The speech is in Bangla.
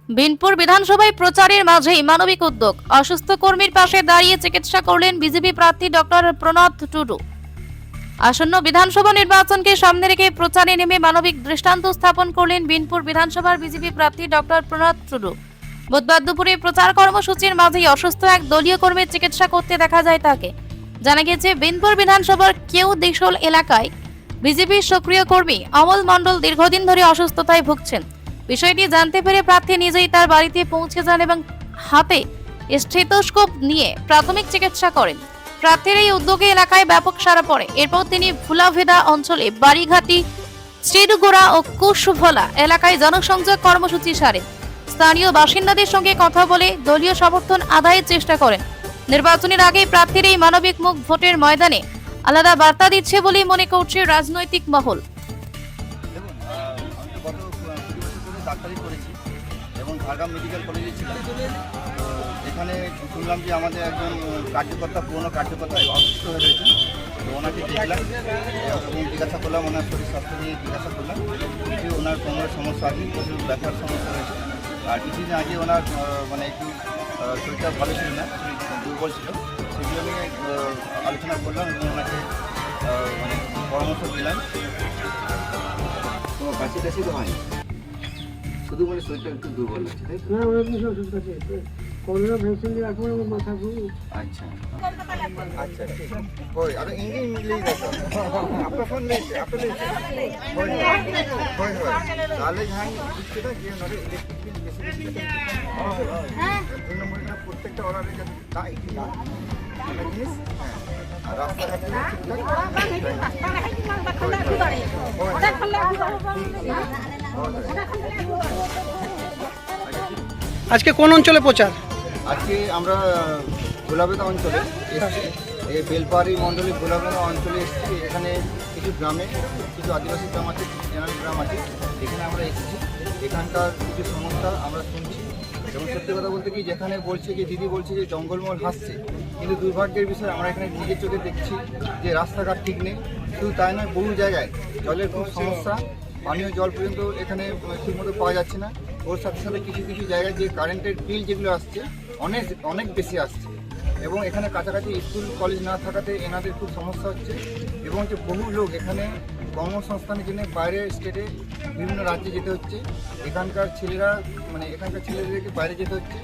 বিনপুর বিধানসভায় প্রচারের মাঝেই মানবিক উদ্যোগ। অসুস্থ কর্মীর পাশে দাঁড়িয়ে চিকিৎসা করলেন বিজেপি প্রার্থী ডক্টর প্রণত টুডু। আসন্ন বিধানসভা নির্বাচনকে সামনে রেখে প্রচারে নেমে মানবিক দৃষ্টান্ত স্থাপন করলেন বিনপুর বিধানসভার বিজেপি প্রার্থী ডক্টর প্রণত টুডু। বুধবার দুপুরে প্রচার কর্মসূচির মাঝেই অসুস্থ এক দলীয় কর্মীর চিকিৎসা করতে দেখা যায় তাকে। জানা গেছে, বিনপুর বিধানসভার কেউ দিশোল এলাকায় বিজেপির সক্রিয় কর্মী অমল মণ্ডল দীর্ঘদিন ধরে অসুস্থতায় ভুগছেন। বিষয়টি জানতে পেরে প্রার্থী নিজেই তার বাড়িতে পৌঁছে যান এবং হাতে স্টেথোস্কোপ নিয়ে প্রাথমিক চিকিৎসা করেন। প্রার্থীর এই উদ্যোগে এলাকায় ব্যাপক সাড়া পড়ে। এরপর তিনি ফুলাভেদা অঞ্চলে বাড়িঘাটি, শ্রীডুগোড়া ও কুশভোলা এলাকায় জনসংযোগ কর্মসূচি সারেন। স্থানীয় বাসিন্দাদের সঙ্গে কথা বলে দলীয় সমর্থন আদায়ের চেষ্টা করেন। নির্বাচনের আগে প্রার্থীর এই মানবিক মুখ ভোটের ময়দানে আলাদা বার্তা দিচ্ছে বলেই মনে করছে রাজনৈতিক মহল। দেখুন, আমি গত 20 বছর ধরে ডাক্তারি করেছি এবং ঢাকা মেডিকেল কলেজে ছিলাম। তো এখানে শুনলাম যে আমাদের একজন পুরনো কার্যকর্তা অসুস্থ হয়ে রয়েছেন। তো ওনাকে দেখলাম এবং জিজ্ঞাসা করলাম, ওনার শরীর স্বাস্থ্য নিয়ে জিজ্ঞাসা করলাম। কিছু ওনার কোমরের সমস্যা আছে, কিছু ব্যথার সমস্যা রয়েছে। আর কিছুদিন আগে ওনার একটু শরীরটা ভালো ছিল না, দুর্বল ছিল। সেগুলো নিয়ে আলোচনা করলাম এবং ওনাকে পরামর্শ দিলাম। কোনো কাশি টাশি তো হয়নি, শুধু শরীরটা একটু দুর্বল হচ্ছে, তাই তো? না, ওরা কিছু অসুস্থ আছে। করোনা ভ্যাকসিন দিয়ে এখন আমার মাথা ঘুরে। अच्छा अच्छा ठीक है कोई अरे इंग्लिश ले जाता आपका फोन ले आपका ले कोई साले जहां इसके ना ये नरे इलेक्ट्रिक बिल बेसिकली हां तीन नंबर का প্রত্যেকটা অর্ডারে যাতে তাই কি না জিনিস আর রাস্তাঘাটে আজকে কোন অঞ্চলে প্রচার? আজকে আমরা গোলাবেদা অঞ্চলে এসেছি। এই বেলপাহাড়ি মণ্ডলী গোলাবেদা অঞ্চলে এসেছি। এখানে কিছু গ্রামে, কিছু আদিবাসী গ্রাম আছে, কিছু জেনারেল গ্রাম আছে। এখানে আমরা এসেছি, এখানকার কিছু সমস্যা আমরা শুনছি এবং সত্যি কথা বলতে কি, যেখানে বলছে যে দিদি বলছে যে জঙ্গলমহল হাসছে, কিন্তু দুর্ভাগ্যের বিষয় আমরা এখানে নিজের চোখে দেখছি যে রাস্তাঘাট ঠিক নেই। শুধু তাই নয়, বহু জায়গায় জলের খুব সমস্যা, পানীয় জল পর্যন্ত এখানে ঠিকমতো পাওয়া যাচ্ছে না। ওর সাথে সাথে কিছু কিছু জায়গায় যে কারেন্টের বিল যেগুলো আসছে অনেক বেশি আসছে এবং এখানে কাছাকাছি স্কুল কলেজ না থাকাতে এনাদের খুব সমস্যা হচ্ছে এবং যে বহু লোক এখানে কর্মসংস্থানের জন্য বাইরের স্টেটে বিভিন্ন রাজ্যে যেতে হচ্ছে। এখানকার ছেলেদেরকে বাইরে যেতে হচ্ছে